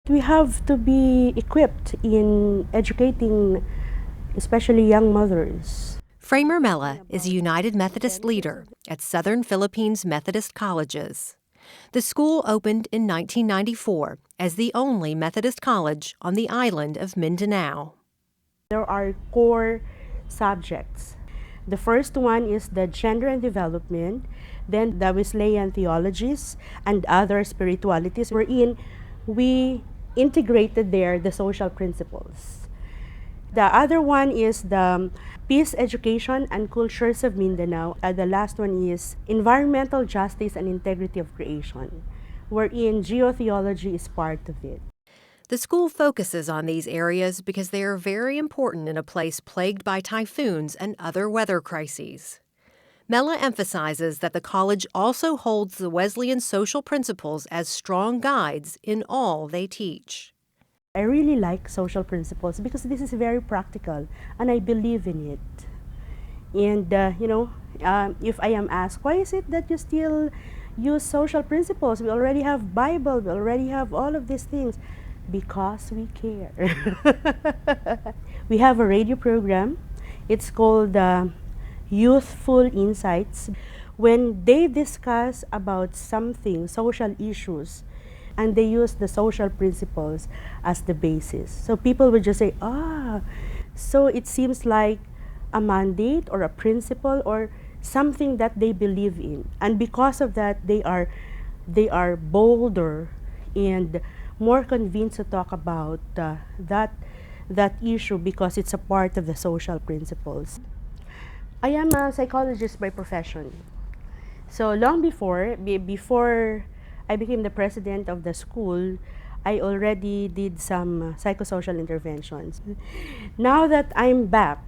We have to be equipped in educating, especially young mothers. Framer Mella is a United Methodist leader at Southern Philippines Methodist Colleges. The school opened in 1994 as the only Methodist college on the island of Mindanao. There are core subjects. The first one is the gender and development, then the Wesleyan theologies and other spiritualities, wherein we integrated there the social principles. The other one is the peace education and cultures of Mindanao. The last one is environmental justice and integrity of creation, wherein geotheology is part of it. The school focuses on these areas because they are very important in a place plagued by typhoons and other weather crises. Mella emphasizes that the college also holds the Wesleyan social principles as strong guides in all they teach. I really like social principles because this is very practical and I believe in it. And, if I am asked, why is it that you still use social principles? We already have Bible, we already have all of these things. Because we care. We have a radio program. It's called Youthful Insights. When they discuss about something, social issues, and they use the social principles as the basis. So people would just say, so it seems like a mandate or a principle or something that they believe in. And because of that, they are bolder and more convinced to talk about that issue because it's a part of the social principles. I am a psychologist by profession. So long before I became the president of the school, I already did some psychosocial interventions. Now that I'm back,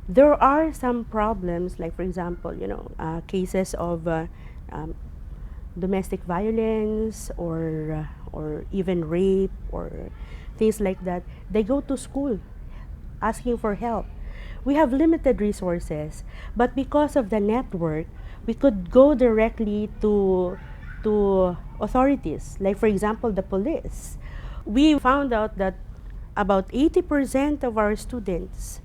there are some problems, like for example, cases of domestic violence or even rape or things like that. They go to school asking for help. We have limited resources, but because of the network, we could go directly to authorities, like for example, the police. We found out that about 80% of our students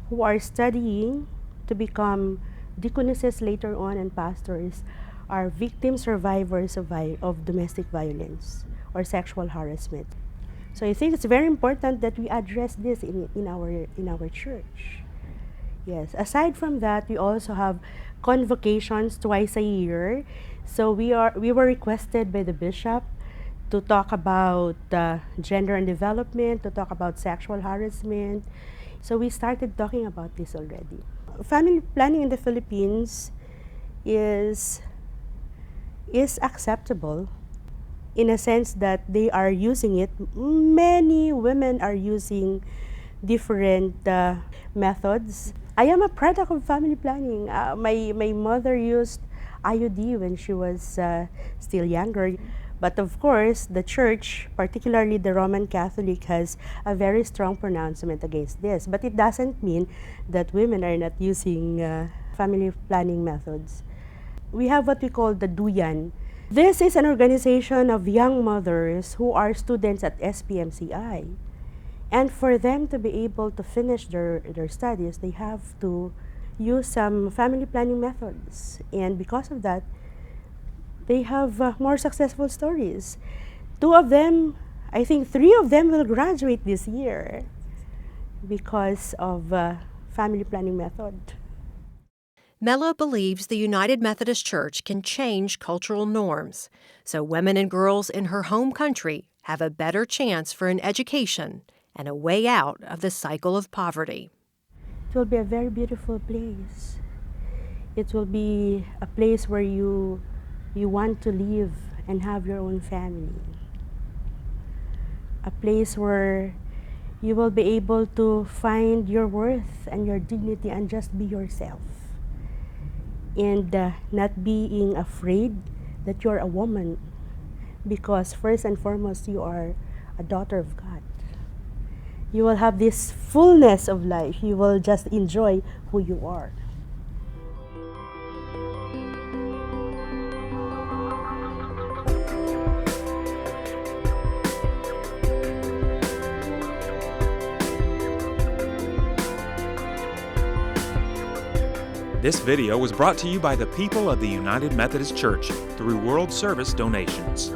who are studying to become deaconesses later on and pastors are victim survivors of domestic violence or sexual harassment. So I think it's very important that we address this in our church. Yes. Aside from that, we also have convocations twice a year. So we were requested by the bishop to talk about gender and development, to talk about sexual harassment. So we started talking about this already. Family planning in the Philippines is acceptable in a sense that they are using it. Many women are using different methods. I am a product of family planning. My mother used IUD when she was still younger. But of course, the church, particularly the Roman Catholic, has a very strong pronouncement against this. But it doesn't mean that women are not using family planning methods. We have what we call the Duyan. This is an organization of young mothers who are students at SPMCI. And for them to be able to finish their studies, they have to use some family planning methods. And because of that, they have more successful stories. 2 of them, I think 3 of them will graduate this year because of family planning method. Mella believes the United Methodist Church can change cultural norms, so women and girls in her home country have a better chance for an education and a way out of the cycle of poverty. It will be a very beautiful place. It will be a place where you want to live and have your own family. A place where you will be able to find your worth and your dignity and just be yourself. And not being afraid that you're a woman, because first and foremost you are a daughter of God. You will have this fullness of life. You will just enjoy who you are. This video was brought to you by the people of the United Methodist Church through World Service donations.